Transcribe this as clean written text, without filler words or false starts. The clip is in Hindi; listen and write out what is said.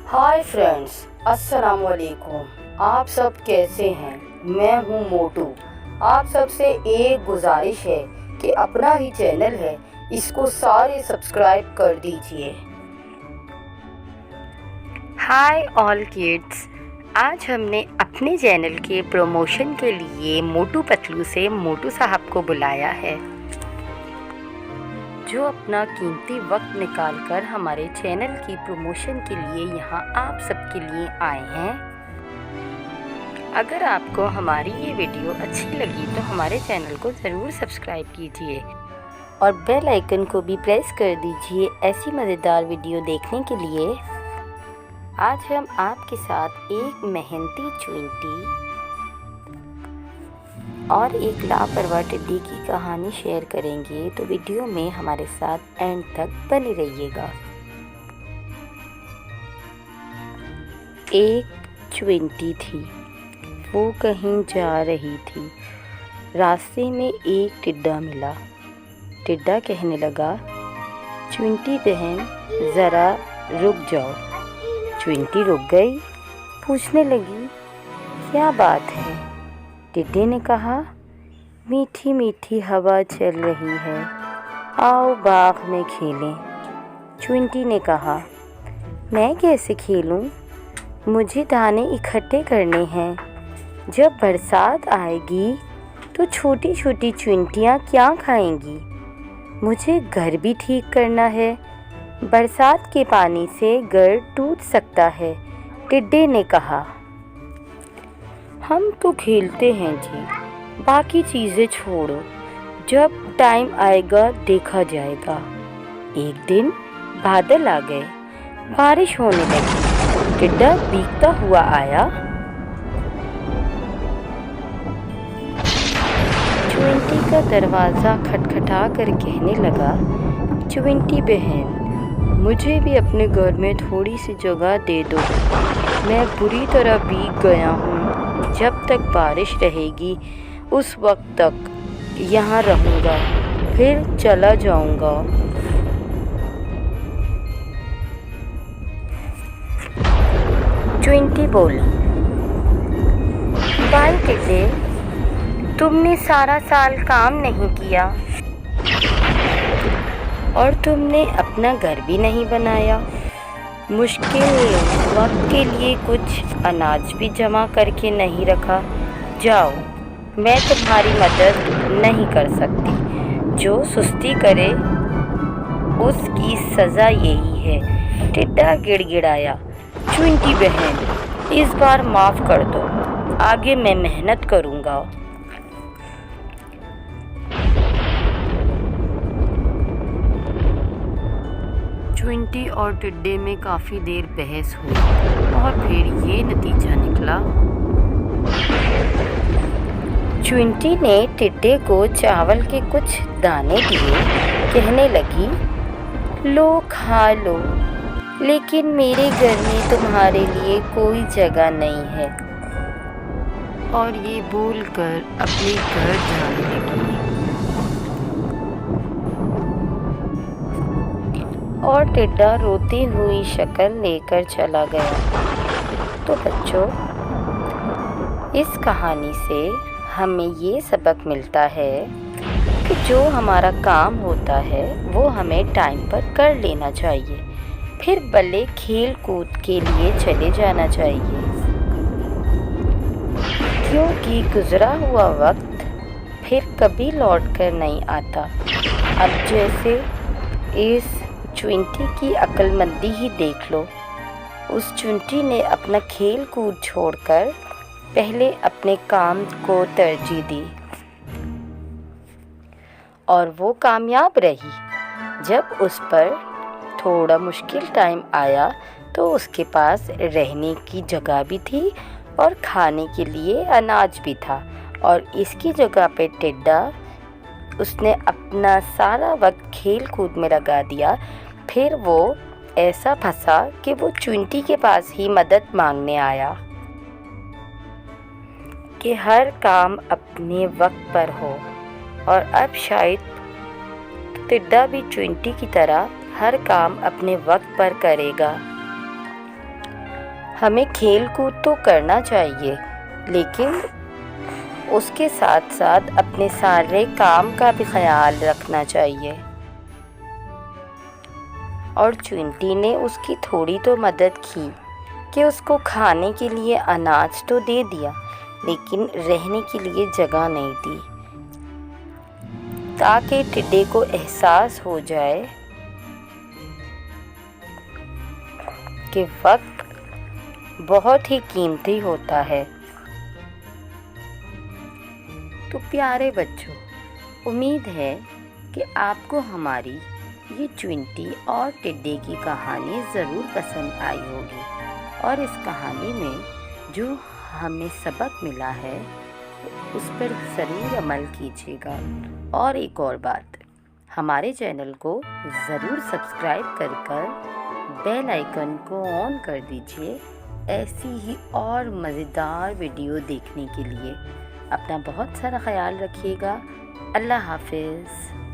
हाय फ्रेंड्स, अस्सलाम वालेकुम। आप सब कैसे हैं? मैं हूं मोटू। आप सबसे एक गुजारिश है कि अपना ही चैनल है, इसको सारे सब्सक्राइब कर दीजिए। हाय ऑल किड्स, आज हमने अपने चैनल के प्रमोशन के लिए मोटू पतलू से मोटू साहब को बुलाया है, जो अपना कीमती वक्त निकालकर हमारे चैनल की प्रमोशन के लिए यहाँ आप सबके लिए आए हैं। अगर आपको हमारी ये वीडियो अच्छी लगी तो हमारे चैनल को ज़रूर सब्सक्राइब कीजिए और बेल आइकन को भी प्रेस कर दीजिए ऐसी मज़ेदार वीडियो देखने के लिए। आज हम आपके साथ एक मेहनती चुइंटी और एक लापरवाह टिड्डी की कहानी शेयर करेंगे, तो वीडियो में हमारे साथ एंड तक बने रहिएगा। एक चुइंटी थी, वो कहीं जा रही थी। रास्ते में एक टिड्डा मिला। टिड्डा कहने लगा, चुइंटी बहन ज़रा रुक जाओ। चुइंटी रुक गई, पूछने लगी, क्या बात है? टिड्डे ने कहा, मीठी मीठी हवा चल रही है, आओ बाग में खेलें। चुइंटी ने कहा, मैं कैसे खेलूं? मुझे दाने इकट्ठे करने हैं। जब बरसात आएगी तो छोटी छोटी चुइंटियाँ क्या खाएंगी? मुझे घर भी ठीक करना है, बरसात के पानी से घर टूट सकता है। टिड्डे ने कहा, हम तो खेलते हैं जी, बाकी चीज़ें छोड़ो, जब टाइम आएगा देखा जाएगा। एक दिन बादल आ गए, बारिश होने लगी। टिड्डा भीगता हुआ आया। चुइंटी का दरवाज़ा खटखटा कर कहने लगा, चुइंटी बहन, मुझे भी अपने घर में थोड़ी सी जगह दे दो। मैं बुरी तरह भीग गया हूँ। जब तक बारिश रहेगी उस वक्त तक यहाँ रहूँगा, फिर चला जाऊँगा। चुइंटी बोली, बाय टिड्डे, तुमने सारा साल काम नहीं किया और तुमने अपना घर भी नहीं बनाया। मुश्किल वक्त के लिए कुछ अनाज भी जमा करके नहीं रखा। जाओ, मैं तुम्हारी मदद नहीं कर सकती। जो सुस्ती करे उसकी सज़ा यही है। टिड्डा गिड़गिड़ाया, चुइंटी बहन, इस बार माफ़ कर दो, आगे मैं मेहनत करूँगा। चुइंटी और टिड्डे में काफ़ी देर बहस हुई और फिर ये नतीजा निकला। चुइंटी ने टिड्डे को चावल के कुछ दाने दिए, कहने लगी, लो खा लो, लेकिन मेरे घर में तुम्हारे लिए कोई जगह नहीं है। और ये बोलकर अपने घर जाने लगी। और टिड्डा रोती हुई शक्ल लेकर चला गया। तो बच्चों, इस कहानी से हमें ये सबक मिलता है कि जो हमारा काम होता है वो हमें टाइम पर कर लेना चाहिए, फिर भले खेल कूद के लिए चले जाना चाहिए, क्योंकि गुजरा हुआ वक्त फिर कभी लौट कर नहीं आता। अब जैसे इस चुइंटी की अक्लमंदी ही देख लो। उस चुइंटी ने अपना खेल कूद छोड़कर पहले अपने काम को तरजीह दी और वो कामयाब रही। जब उस पर थोड़ा मुश्किल टाइम आया तो उसके पास रहने की जगह भी थी और खाने के लिए अनाज भी था। और इसकी जगह पे टिड्डा, उसने अपना सारा वक्त खेल कूद में लगा दिया। फिर वो ऐसा फंसा कि वो चुइंटी के पास ही मदद मांगने आया कि हर काम अपने वक्त पर हो। और अब शायद टिड्डा भी चुइंटी की तरह हर काम अपने वक्त पर करेगा। हमें खेल कूद तो करना चाहिए, लेकिन उसके साथ साथ अपने सारे काम का भी ख्याल रखना चाहिए। और चुंटी ने उसकी थोड़ी तो मदद की कि उसको खाने के लिए अनाज तो दे दिया, लेकिन रहने के लिए जगह नहीं दी, ताकि टिड्डे को एहसास हो जाए कि वक्त बहुत ही कीमती होता है। तो प्यारे बच्चों, उम्मीद है कि आपको हमारी ये चुंटी और टिड्डे की कहानी ज़रूर पसंद आई होगी, और इस कहानी में जो हमें सबक मिला है उस पर ज़रूर अमल कीजिएगा। और एक और बात, हमारे चैनल को ज़रूर सब्सक्राइब कर बेल आइकन को ऑन कर दीजिए ऐसी ही और मज़ेदार वीडियो देखने के लिए। अपना बहुत सारा ख्याल रखिएगा। अल्लाह हाफ़िज़।